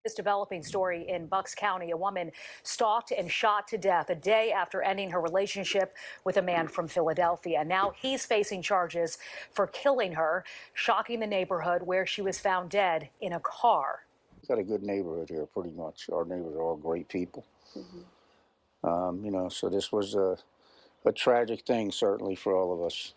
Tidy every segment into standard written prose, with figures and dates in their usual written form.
This developing story in Bucks County, a woman stalked and shot to death a day after ending her relationship with a man from Philadelphia. Now he's facing charges for killing her, shocking the neighborhood where she was found dead in a car. We've got a good neighborhood here, pretty much. Our neighbors are all great people. So this was a tragic thing, certainly, for all of us.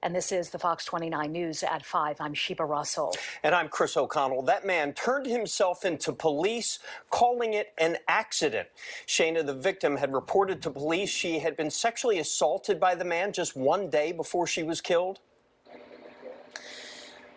And this is the Fox 29 News at 5. I'm Sheba Russell. And I'm Chris O'Connell. That man turned himself into police, calling it an accident. Shayna, the victim, had reported to police she had been sexually assaulted by the man just one day before she was killed.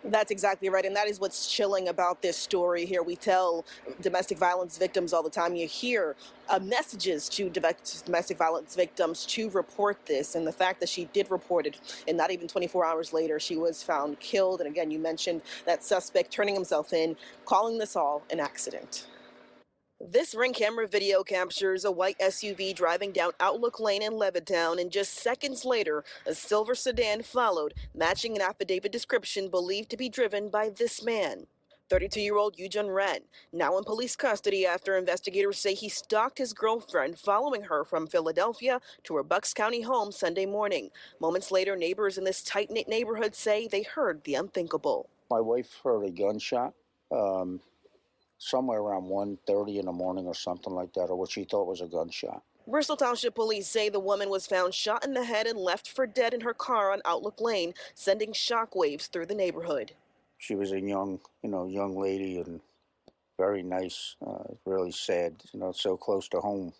That's exactly right, and that is what's chilling about this story here. We tell domestic violence victims all the time. You hear messages to domestic violence victims to report this, and the fact that she did report it, and not even 24 hours later, she was found killed. And again, you mentioned that suspect turning himself in, calling this all an accident. This Ring camera video captures a white SUV driving down Outlook Lane in Levittown, and just seconds later, a silver sedan followed, matching an affidavit description believed to be driven by this man. 32-year-old Yujun Ren, now in police custody after investigators say he stalked his girlfriend following her from Philadelphia to her Bucks County home Sunday morning. Moments later, neighbors in this tight-knit neighborhood say they heard the unthinkable. My wife heard a gunshot somewhere around 1:30 in the morning or something like that, or what she thought was a gunshot. Bristol Township Police say the woman was found shot in the head and left for dead in her car on Outlook Lane, sending shockwaves through the neighborhood. She was a young lady and very nice. Really sad, so close to home,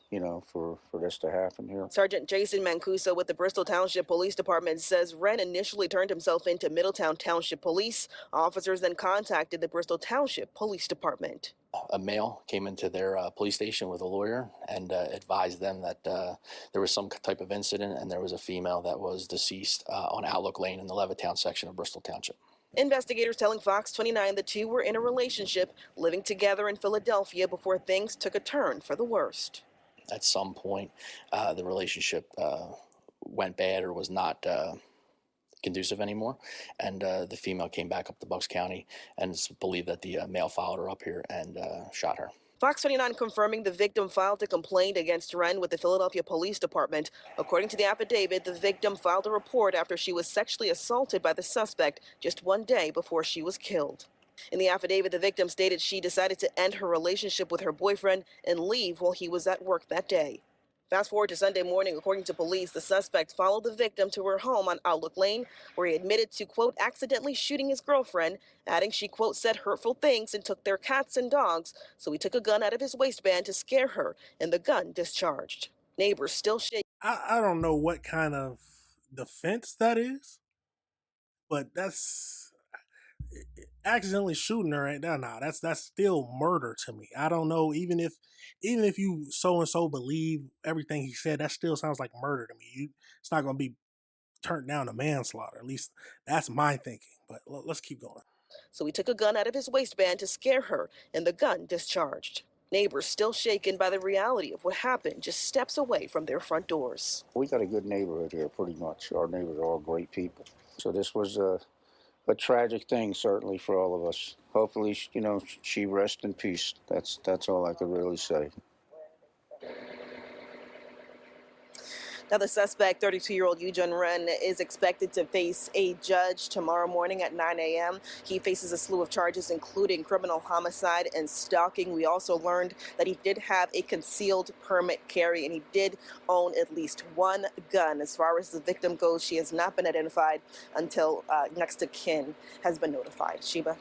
for this to happen here. Sergeant Jason Mancuso with the Bristol Township Police Department says Wren initially turned himself into Middletown Township Police. Officers then contacted the Bristol Township Police Department. A male came into their police station with a lawyer and advised them that there was some type of incident, and there was a female that was deceased on Outlook Lane in the Levittown section of Bristol Township. Investigators telling Fox 29 the two were in a relationship, living together in Philadelphia before things took a turn for the worst. At some point, the relationship went bad or was not conducive anymore, and the female came back up to Bucks County, and it's believed that the male followed her up here and shot her. Fox 29 confirming the victim filed a complaint against Wren with the Philadelphia Police Department. According to the affidavit, the victim filed a report after she was sexually assaulted by the suspect just one day before she was killed. In the affidavit, the victim stated she decided to end her relationship with her boyfriend and leave while he was at work that day. Fast forward to Sunday morning, according to police, the suspect followed the victim to her home on Outlook Lane, where he admitted to, quote, accidentally shooting his girlfriend, adding she, quote, said hurtful things and took their cats and dogs, so he took a gun out of his waistband to scare her, and the gun discharged. Neighbors still shake. I don't know what kind of defense that is, but that's accidentally shooting her right now. Nah, that's still murder to me. I don't know, even if you so and so believe everything he said, that still sounds like murder to me. It's not going to be turned down to manslaughter. At least that's my thinking. But let's keep going. So he took a gun out of his waistband to scare her, and the gun discharged. Neighbors still shaken by the reality of what happened just steps away from their front doors. We got a good neighborhood here, pretty much. Our neighbors are all great people. So this was a tragic thing, certainly, for all of us. Hopefully, she rest in peace. That's all I could really say. Now, the suspect, 32-year-old Yujun Ren, is expected to face a judge tomorrow morning at 9 a.m. He faces a slew of charges, including criminal homicide and stalking. We also learned that he did have a concealed permit carry, and he did own at least one gun. As far as the victim goes, she has not been identified until next of kin has been notified. Sheba?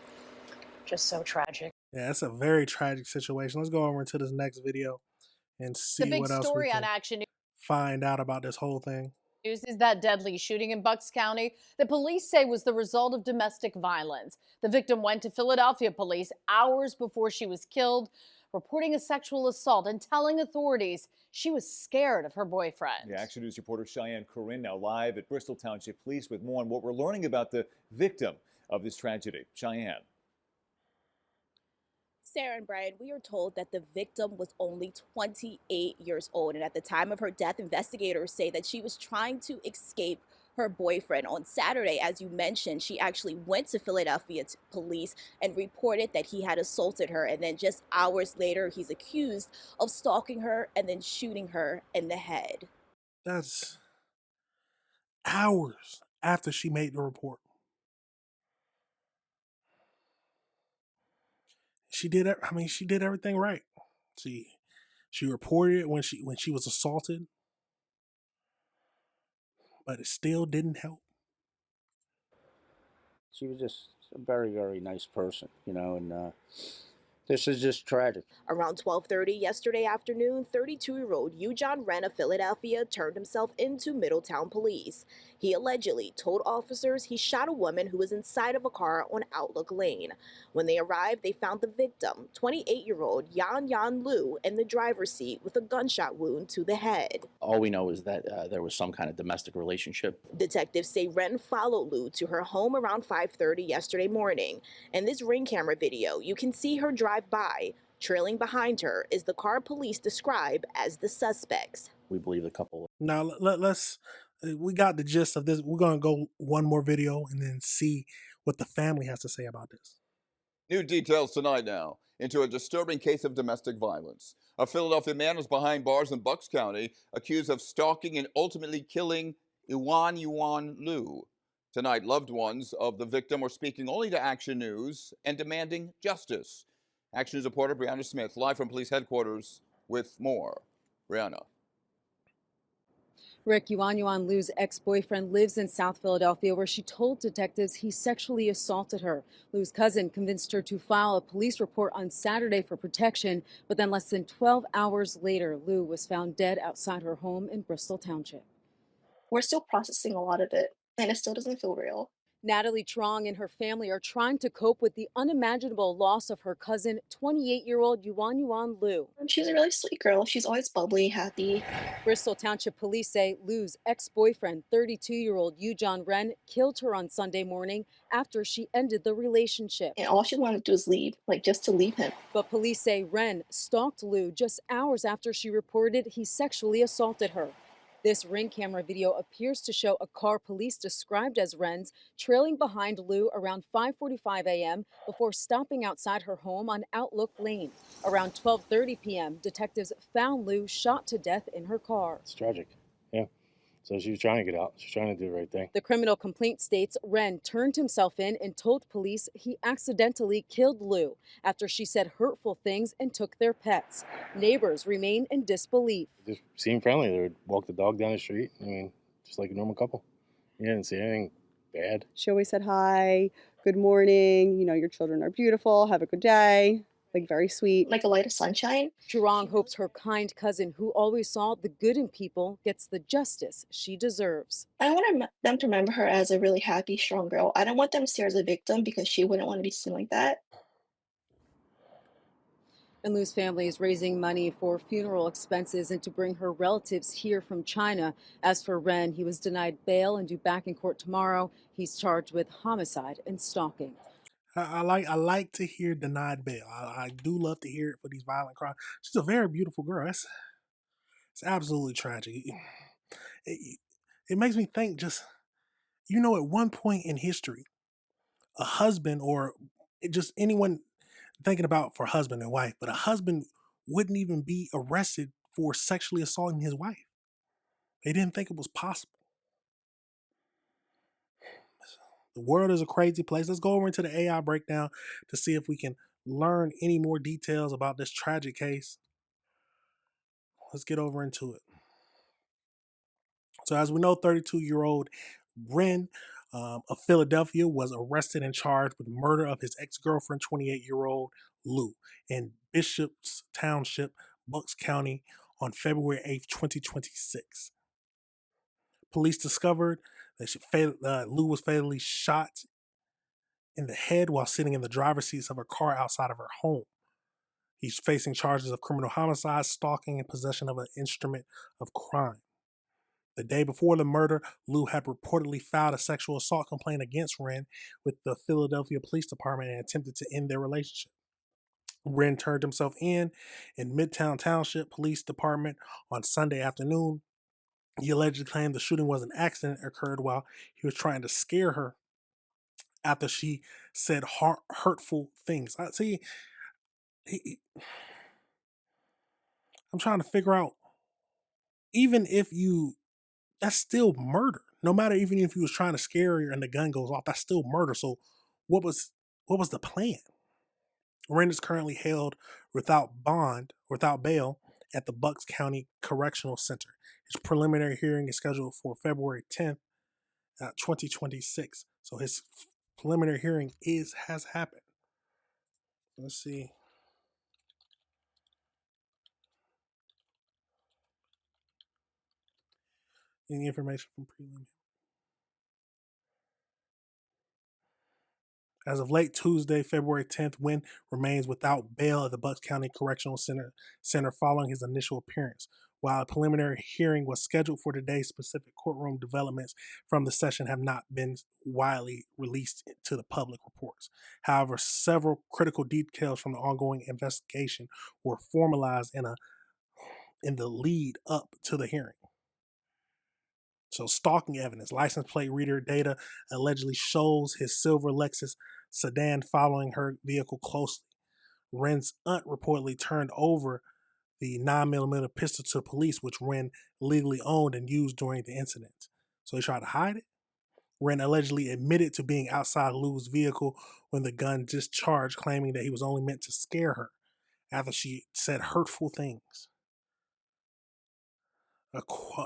Just so tragic. Yeah, it's a very tragic situation. Let's go over into this next video and see what else we can find out about this whole thing. News is that deadly shooting in Bucks County that police say was the result of domestic violence. The victim went to Philadelphia police hours before she was killed, reporting a sexual assault and telling authorities she was scared of her boyfriend. Yeah, Action News reporter Cheyenne Corinne now live at Bristol Township Police with more on what we're learning about the victim of this tragedy. Cheyenne. Sarah and Brian, we are told that the victim was only 28 years old, and at the time of her death, investigators say that she was trying to escape her boyfriend. On Saturday, as you mentioned, she actually went to Philadelphia police and reported that he had assaulted her. And then just hours later, he's accused of stalking her and then shooting her in the head. That's hours after she made the report. She did. I mean, she did everything right. She reported it when she was assaulted, but it still didn't help. She was just a very, very nice person, you know, and this is just tragic. Around 12:30 yesterday afternoon, 32-year-old Yujon Ren of Philadelphia turned himself into Middletown police. He allegedly told officers he shot a woman who was inside of a car on Outlook Lane. When they arrived, they found the victim, 28-year-old Yan Liu, in the driver's seat with a gunshot wound to the head. All we know is that there was some kind of domestic relationship. Detectives say Ren followed Liu to her home around 5:30 yesterday morning. In this Ring camera video, you can see her drive by. Trailing behind her is the car police describe as the suspects. We believe the couple. Now let's. We got the gist of this. We're gonna go one more video and then see what the family has to say about this. New details tonight now into a disturbing case of domestic violence. A Philadelphia man is behind bars in Bucks County, accused of stalking and ultimately killing Yuan Liu. Tonight, loved ones of the victim are speaking only to Action News and demanding justice. Action News reporter Brianna Smith, live from police headquarters with more. Brianna. Rick, Yuan Liu's ex-boyfriend lives in South Philadelphia, where she told detectives he sexually assaulted her. Liu's cousin convinced her to file a police report on Saturday for protection, but then less than 12 hours later, Liu was found dead outside her home in Bristol Township. We're still processing a lot of it, and it still doesn't feel real. Natalie Trong and her family are trying to cope with the unimaginable loss of her cousin, 28-year-old Yuan Liu. She's a really sweet girl. She's always bubbly, happy. Bristol Township police say Liu's ex-boyfriend, 32-year-old Yujon Ren, killed her on Sunday morning after she ended the relationship. And all she wanted to do is leave, just to leave him. But police say Ren stalked Liu just hours after she reported he sexually assaulted her. This Ring camera video appears to show a car police described as Ren's trailing behind Liu around 5:45 a.m. before stopping outside her home on Outlook Lane. Around 12:30 p.m., detectives found Liu shot to death in her car. It's tragic. Yeah. So she was trying to get out. She was trying to do the right thing. The criminal complaint states Ren turned himself in and told police he accidentally killed Liu after she said hurtful things and took their pets. Neighbors remain in disbelief. They just seemed friendly. They would walk the dog down the street. I mean, just like a normal couple. You didn't see anything bad. She always said hi, good morning, your children are beautiful, have a good day. Very sweet. Like a light of sunshine. Zhurong hopes her kind cousin, who always saw the good in people, gets the justice she deserves. I want them to remember her as a really happy, strong girl. I don't want them to see her as a victim because she wouldn't want to be seen like that. And Liu's family is raising money for funeral expenses and to bring her relatives here from China. As for Ren, he was denied bail and due back in court tomorrow. He's charged with homicide and stalking. I like to hear denied bail. I do love to hear it for these violent crimes. She's a very beautiful girl. It's absolutely tragic. It makes me think at one point in history, a husband or just anyone thinking about for husband and wife, but a husband wouldn't even be arrested for sexually assaulting his wife. They didn't think it was possible. The world is a crazy place. Let's go over into the AI breakdown to see if we can learn any more details about this tragic case. Let's get over into it. So as we know, 32-year-old Ren of Philadelphia was arrested and charged with murder of his ex-girlfriend, 28-year-old Liu, in Bishop's Township, Bucks County, on February 8th, 2026. Police discovered that Liu was fatally shot in the head while sitting in the driver's seat of her car outside of her home. He's facing charges of criminal homicide, stalking, and possession of an instrument of crime. The day before the murder, Liu had reportedly filed a sexual assault complaint against Ren with the Philadelphia Police Department and attempted to end their relationship. Ren turned himself in Midtown Township Police Department on Sunday afternoon. He allegedly claimed the shooting was an accident occurred while he was trying to scare her after she said hurtful things. I see. I'm trying to figure out, even if you, that's still murder. No matter, even if he was trying to scare her and the gun goes off, that's still murder. So, what was the plan? Wren is currently held without bail at the Bucks County Correctional Center. His preliminary hearing is scheduled for February 10th, 2026. So his preliminary hearing has happened. Let's see. Any information from prelim? As of late Tuesday, February 10th, Wynn remains without bail at the Bucks County Correctional Center following his initial appearance. While a preliminary hearing was scheduled for today, specific courtroom developments from the session have not been widely released to the public reports. However, several critical details from the ongoing investigation were formalized in the lead up to the hearing. So, stalking evidence, license plate reader data allegedly shows his silver Lexus sedan following her vehicle closely. Wren's aunt reportedly turned over the 9mm pistol to police, which Wren legally owned and used during the incident. So he tried to hide it. Wren allegedly admitted to being outside Lou's vehicle when the gun discharged, claiming that he was only meant to scare her after she said hurtful things.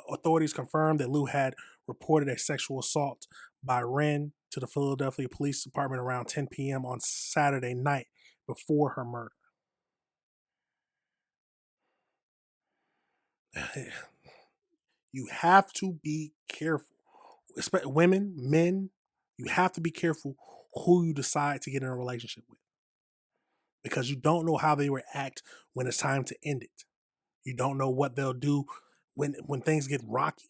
Authorities confirmed that Lou had reported a sexual assault by Wren to the Philadelphia Police Department around 10 p.m. on Saturday night before her murder. You have to be careful. Especially women, men, you have to be careful who you decide to get in a relationship with. Because you don't know how they react when it's time to end it. You don't know what they'll do when things get rocky.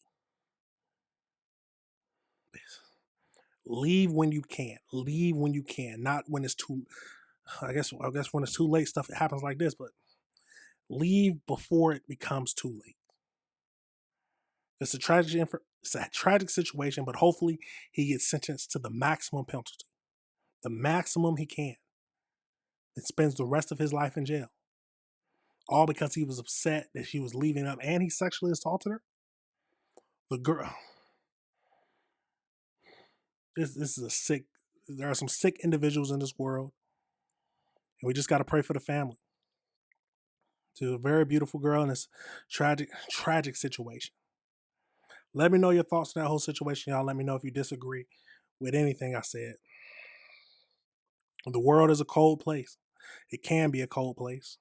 Leave when you can. Leave when you can. Not when it's too. I guess when it's too late, stuff happens like this. But leave before it becomes too late. It's a tragic situation, but hopefully he gets sentenced to the maximum penalty, the maximum he can, and spends the rest of his life in jail. All because he was upset that she was leaving him and he sexually assaulted her. The girl. This is a sick. There are some sick individuals in this world, and we just got to pray for the family. To a very beautiful girl in this tragic situation. Let me know your thoughts on that whole situation, y'all. Let me know if you disagree with anything I said. The world is a cold place. It can be a cold place.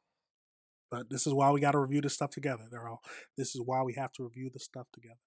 But this is why we got to review this stuff together. This is why we have to review this stuff together.